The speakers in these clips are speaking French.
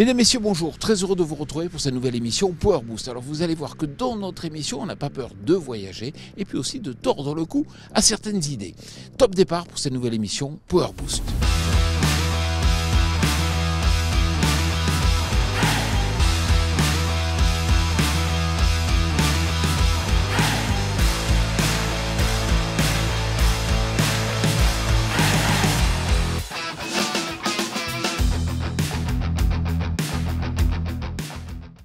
Mesdames, Messieurs, bonjour. Très heureux de vous retrouver pour cette nouvelle émission Power Boost. Alors vous allez voir que dans notre émission, on n'a pas peur de voyager et puis aussi de tordre le cou à certaines idées. Top départ pour cette nouvelle émission Power Boost.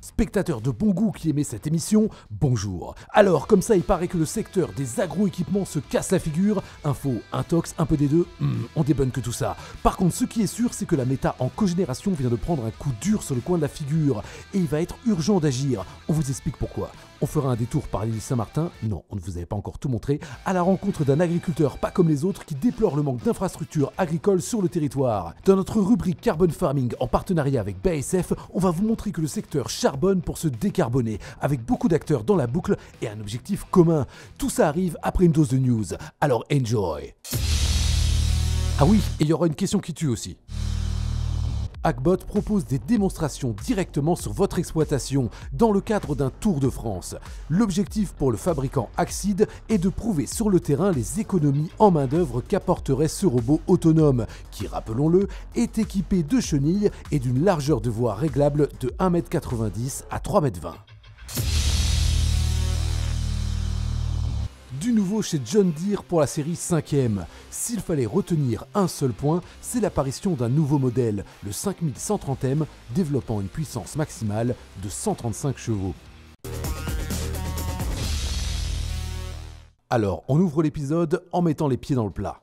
Spectateurs de bon goût qui aimait cette émission, bonjour. Alors, comme ça, il paraît que le secteur des agroéquipements se casse la figure. Info, intox, un peu des deux, on débonne que tout ça. Par contre, ce qui est sûr, c'est que la méta en cogénération vient de prendre un coup dur sur le coin de la figure. Et il va être urgent d'agir. On vous explique pourquoi. On fera un détour par l'île Saint-Martin, non, on ne vous avait pas encore tout montré, à la rencontre d'un agriculteur pas comme les autres qui déplore le manque d'infrastructures agricoles sur le territoire. Dans notre rubrique Carbon Farming en partenariat avec BASF, on va vous montrer que le secteur charbonne pour se décarboner, avec beaucoup d'acteurs dans la boucle et un objectif commun. Tout ça arrive après une dose de news, alors enjoy. Ah oui, et il y aura une question qui tue aussi. Agbot propose des démonstrations directement sur votre exploitation dans le cadre d'un Tour de France. L'objectif pour le fabricant Axide est de prouver sur le terrain les économies en main-d'œuvre qu'apporterait ce robot autonome, qui, rappelons-le, est équipé de chenilles et d'une largeur de voie réglable de 1,90 m à 3,20 m. Du nouveau chez John Deere pour la série 5e. S'il fallait retenir un seul point, c'est l'apparition d'un nouveau modèle, le 5130M, développant une puissance maximale de 135 chevaux. Alors, on ouvre l'épisode en mettant les pieds dans le plat.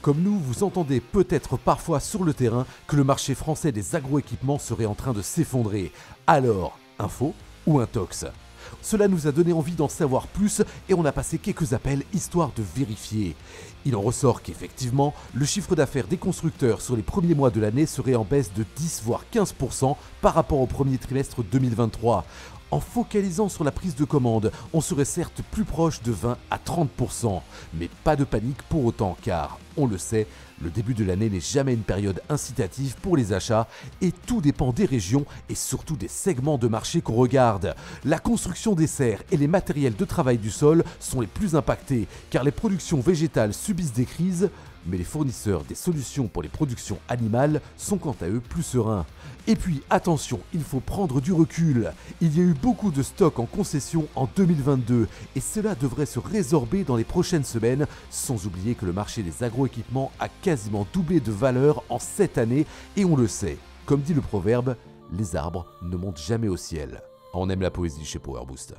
Comme nous, vous entendez peut-être parfois sur le terrain que le marché français des agroéquipements serait en train de s'effondrer. Alors, info ou intox ? Cela nous a donné envie d'en savoir plus et on a passé quelques appels histoire de vérifier. Il en ressort qu'effectivement, le chiffre d'affaires des constructeurs sur les premiers mois de l'année serait en baisse de 10 voire 15% par rapport au premier trimestre 2023. En focalisant sur la prise de commande, on serait certes plus proche de 20 à 30%. Mais pas de panique pour autant car, on le sait, le début de l'année n'est jamais une période incitative pour les achats et tout dépend des régions et surtout des segments de marché qu'on regarde. La construction des serres et les matériels de travail du sol sont les plus impactés car les productions végétales subissent des crises, mais les fournisseurs des solutions pour les productions animales sont quant à eux plus sereins. Et puis attention, il faut prendre du recul. Il y a eu beaucoup de stocks en concession en 2022 et cela devrait se résorber dans les prochaines semaines, sans oublier que le marché des agroéquipements a quasiment doublé de valeur en cette année et on le sait. Comme dit le proverbe, les arbres ne montent jamais au ciel. On aime la poésie chez Power Boost.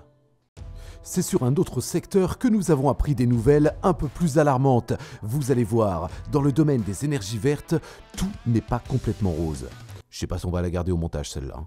C'est sur un autre secteur que nous avons appris des nouvelles un peu plus alarmantes. Vous allez voir, dans le domaine des énergies vertes, tout n'est pas complètement rose. Je sais pas si on va la garder au montage celle-là.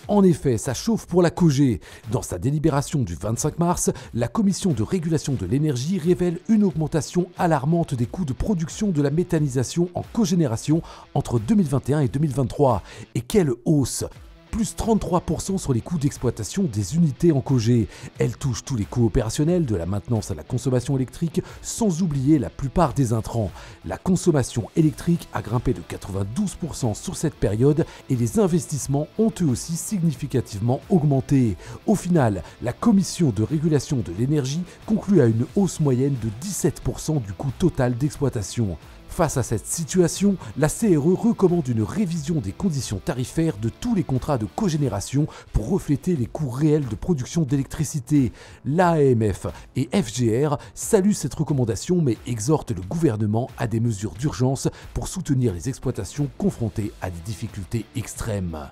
En effet, ça chauffe pour la COGE. Dans sa délibération du 25 mars, la Commission de régulation de l'énergie révèle une augmentation alarmante des coûts de production de la méthanisation en cogénération entre 2021 et 2023. Et quelle hausse! Plus 33% sur les coûts d'exploitation des unités en cogé. Elle touche tous les coûts opérationnels, de la maintenance à la consommation électrique, sans oublier la plupart des intrants. La consommation électrique a grimpé de 92% sur cette période et les investissements ont eux aussi significativement augmenté. Au final, la Commission de régulation de l'énergie conclut à une hausse moyenne de 17% du coût total d'exploitation. Face à cette situation, la CRE recommande une révision des conditions tarifaires de tous les contrats de cogénération pour refléter les coûts réels de production d'électricité. L'AMF et FGR saluent cette recommandation mais exhortent le gouvernement à des mesures d'urgence pour soutenir les exploitations confrontées à des difficultés extrêmes.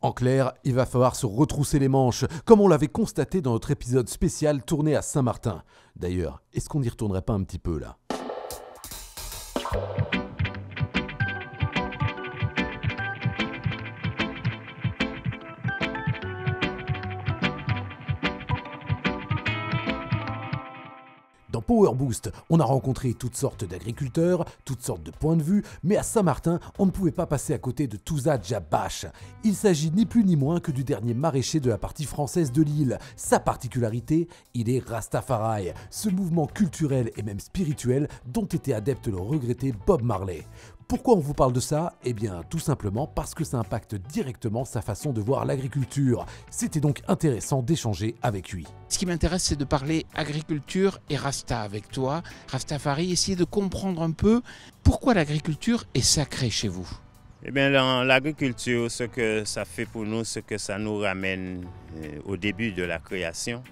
En clair, il va falloir se retrousser les manches, comme on l'avait constaté dans notre épisode spécial tourné à Saint-Martin. D'ailleurs, est-ce qu'on n'y retournerait pas un petit peu là ? Dans Power Boost, on a rencontré toutes sortes d'agriculteurs, toutes sortes de points de vue, mais à Saint-Martin, on ne pouvait pas passer à côté de Touza Djabash. Il s'agit ni plus ni moins que du dernier maraîcher de la partie française de l'île. Sa particularité, il est Rastafari, ce mouvement culturel et même spirituel dont était adepte le regretté Bob Marley. Pourquoi on vous parle de ça? Eh bien, tout simplement parce que ça impacte directement sa façon de voir l'agriculture. C'était donc intéressant d'échanger avec lui. Ce qui m'intéresse, c'est de parler agriculture et Rasta avec toi. Rastafari, essayer de comprendre un peu pourquoi l'agriculture est sacrée chez vous. Eh bien, dans l'agriculture, ce que ça fait pour nous, ce que ça nous ramène au début de la création,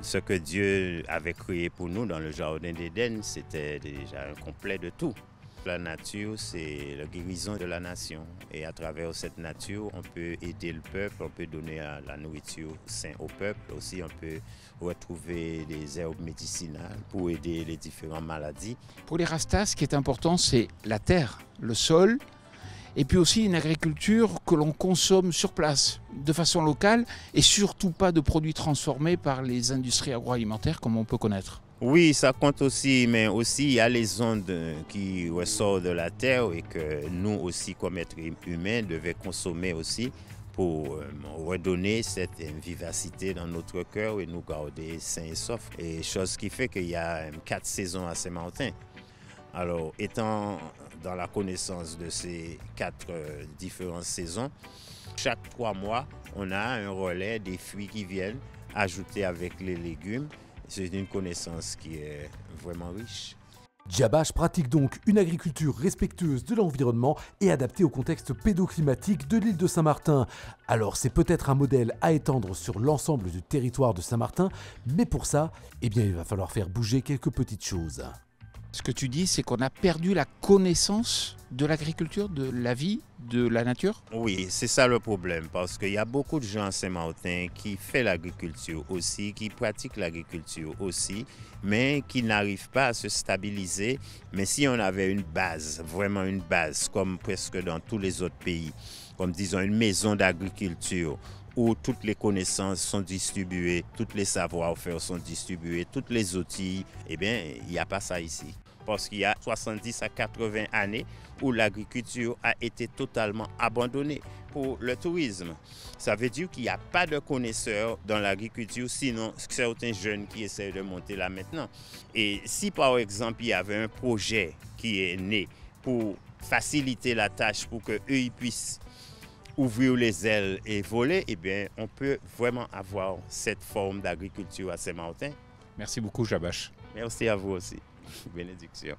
ce que Dieu avait créé pour nous dans le jardin d'Éden, c'était déjà un complet de tout. La nature, c'est la guérison de la nation. Et à travers cette nature, on peut aider le peuple, on peut donner la nourriture saine au peuple. Aussi, on peut retrouver des herbes médicinales pour aider les différentes maladies. Pour les Rastas, ce qui est important, c'est la terre, le sol, et puis aussi une agriculture que l'on consomme sur place, de façon locale, et surtout pas de produits transformés par les industries agroalimentaires comme on peut connaître. Oui, ça compte aussi, mais aussi il y a les ondes qui ressortent de la terre et que nous aussi, comme êtres humains, devons consommer aussi pour redonner cette vivacité dans notre cœur et nous garder sains et saufs. Et chose qui fait qu'il y a 4 saisons à Saint-Martin. Alors, étant dans la connaissance de ces 4 différentes saisons, chaque 3 mois, on a un relais des fruits qui viennent ajouter avec les légumes. C'est une connaissance qui est vraiment riche. Djabache pratique donc une agriculture respectueuse de l'environnement et adaptée au contexte pédoclimatique de l'île de Saint-Martin. Alors c'est peut-être un modèle à étendre sur l'ensemble du territoire de Saint-Martin, mais pour ça, eh bien, il va falloir faire bouger quelques petites choses. Ce que tu dis, c'est qu'on a perdu la connaissance de l'agriculture, de la vie, de la nature? Oui, c'est ça le problème, parce qu'il y a beaucoup de gens à Saint-Martin qui font l'agriculture aussi, qui pratiquent l'agriculture aussi, mais qui n'arrivent pas à se stabiliser. Mais si on avait une base, vraiment une base, comme presque dans tous les autres pays, comme disons une maison d'agriculture, où toutes les connaissances sont distribuées, tous les savoir-faire sont distribués, tous les outils, eh bien, il n'y a pas ça ici. Parce qu'il y a 70 à 80 années où l'agriculture a été totalement abandonnée pour le tourisme. Ça veut dire qu'il n'y a pas de connaisseurs dans l'agriculture, sinon certains jeunes qui essaient de monter là maintenant. Et si par exemple il y avait un projet qui est né pour faciliter la tâche, pour qu'eux ils puissent ouvrir les ailes et voler, eh bien, on peut vraiment avoir cette forme d'agriculture à Saint-Martin. Merci beaucoup, Djabache. Merci à vous aussi. Bénédiction.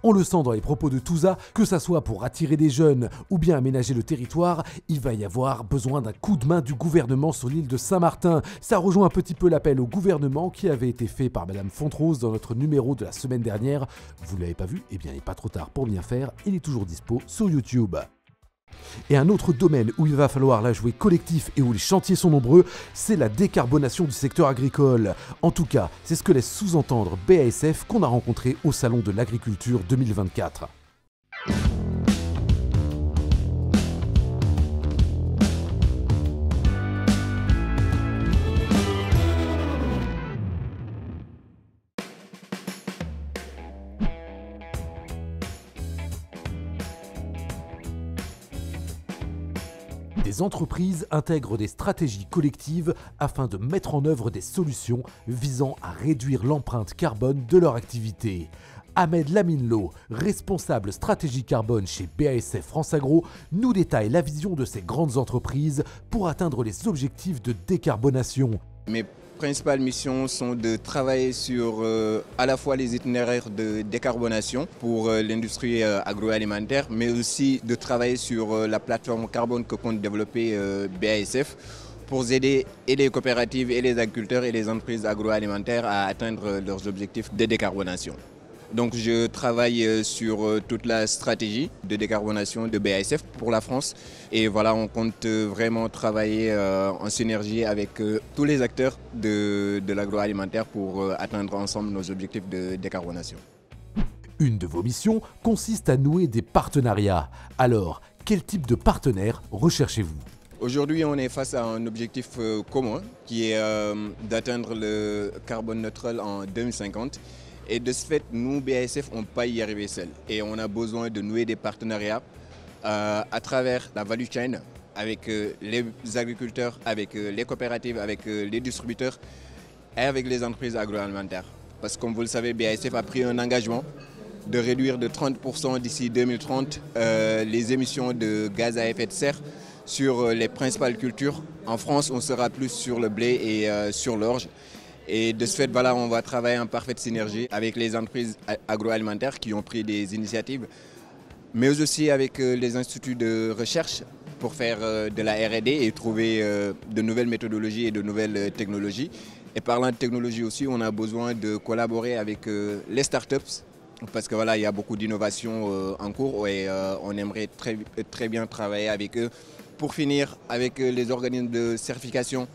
On le sent dans les propos de Touza, que ça soit pour attirer des jeunes ou bien aménager le territoire, il va y avoir besoin d'un coup de main du gouvernement sur l'île de Saint-Martin. Ça rejoint un petit peu l'appel au gouvernement qui avait été fait par Madame Fontrose dans notre numéro de la semaine dernière. Vous ne l'avez pas vu? Eh bien, il n'est pas trop tard pour bien faire, il est toujours dispo sur YouTube. Et un autre domaine où il va falloir la jouer collectif et où les chantiers sont nombreux, c'est la décarbonation du secteur agricole. En tout cas, c'est ce que laisse sous-entendre BASF qu'on a rencontré au Salon de l'Agriculture 2024. Des entreprises intègrent des stratégies collectives afin de mettre en œuvre des solutions visant à réduire l'empreinte carbone de leur activité. Ahmed Laminlo, responsable stratégie carbone chez BASF France Agro, nous détaille la vision de ces grandes entreprises pour atteindre les objectifs de décarbonation. Mes principales missions sont de travailler sur à la fois les itinéraires de décarbonation pour l'industrie agroalimentaire, mais aussi de travailler sur la plateforme carbone que compte développer BASF pour aider et les coopératives et les agriculteurs et les entreprises agroalimentaires à atteindre leurs objectifs de décarbonation. Donc je travaille sur toute la stratégie de décarbonation de BASF pour la France. Et voilà, on compte vraiment travailler en synergie avec tous les acteurs de l'agroalimentaire pour atteindre ensemble nos objectifs de décarbonation. Une de vos missions consiste à nouer des partenariats. Alors, quel type de partenaire recherchez-vous ? Aujourd'hui, on est face à un objectif commun qui est d'atteindre le carbone neutral en 2050. Et de ce fait, nous, BASF, on ne peut pas y arriver seul. Et on a besoin de nouer des partenariats à travers la value chain avec les agriculteurs, avec les coopératives, avec les distributeurs et avec les entreprises agroalimentaires. Parce que comme vous le savez, BASF a pris un engagement de réduire de 30% d'ici 2030 les émissions de gaz à effet de serre sur les principales cultures. En France, on sera plus sur le blé et sur l'orge. Et de ce fait, voilà, on va travailler en parfaite synergie avec les entreprises agroalimentaires qui ont pris des initiatives, mais aussi avec les instituts de recherche pour faire de la R&D et trouver de nouvelles méthodologies et de nouvelles technologies. Et parlant de technologie aussi, on a besoin de collaborer avec les startups parce que voilà, il y a beaucoup d'innovations en cours et on aimerait très bien travailler avec eux. Pour finir, avec les organismes de certification,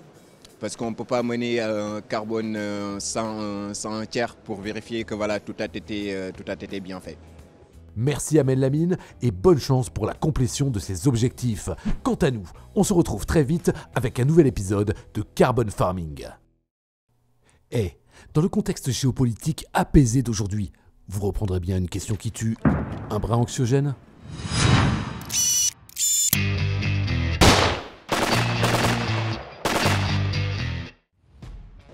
parce qu'on ne peut pas mener carbone sans un tiers pour vérifier que voilà, tout a été bien fait. Merci Amel Lamine et bonne chance pour la complétion de ces objectifs. Quant à nous, on se retrouve très vite avec un nouvel épisode de Carbon Farming. Dans le contexte géopolitique apaisé d'aujourd'hui, vous reprendrez bien une question qui tue, un brin anxiogène ?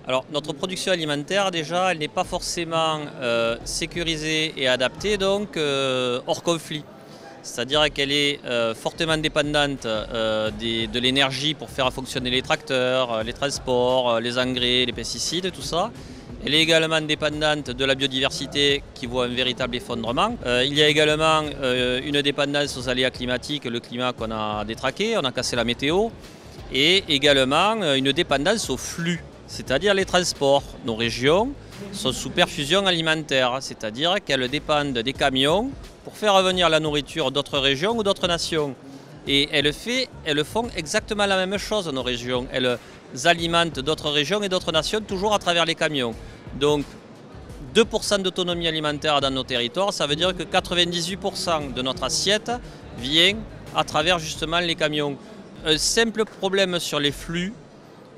Alors, notre production alimentaire, déjà, elle n'est pas forcément sécurisée et adaptée, donc hors conflit. C'est-à-dire qu'elle est fortement dépendante de l'énergie pour faire fonctionner les tracteurs, les transports, les engrais, les pesticides, tout ça. Elle est également dépendante de la biodiversité qui voit un véritable effondrement. Il y a également une dépendance aux aléas climatiques, le climat qu'on a détraqué, on a cassé la météo, et également une dépendance aux flux. C'est-à-dire les transports. Nos régions sont sous perfusion alimentaire, c'est-à-dire qu'elles dépendent des camions pour faire revenir la nourriture d'autres régions ou d'autres nations. Et elles font exactement la même chose, nos régions. Elles alimentent d'autres régions et d'autres nations toujours à travers les camions. Donc 2% d'autonomie alimentaire dans nos territoires, ça veut dire que 98% de notre assiette vient à travers justement les camions. Un simple problème sur les flux,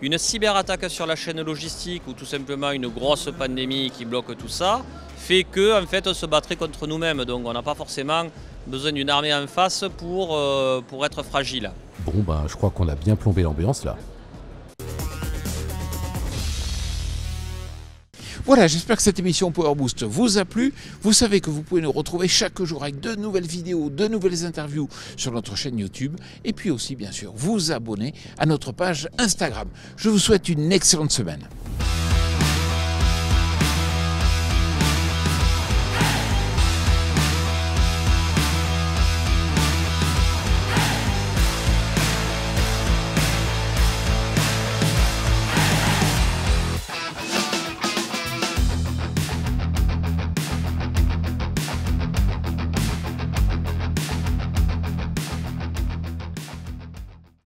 une cyberattaque sur la chaîne logistique ou tout simplement une grosse pandémie qui bloque tout ça, fait que en fait, on se battrait contre nous-mêmes. Donc on n'a pas forcément besoin d'une armée en face pour être fragile. Bon, je crois qu'on a bien plombé l'ambiance là. Voilà, j'espère que cette émission Power Boost vous a plu. Vous savez que vous pouvez nous retrouver chaque jour avec de nouvelles vidéos, de nouvelles interviews sur notre chaîne YouTube. Et puis aussi, bien sûr, vous abonner à notre page Instagram. Je vous souhaite une excellente semaine.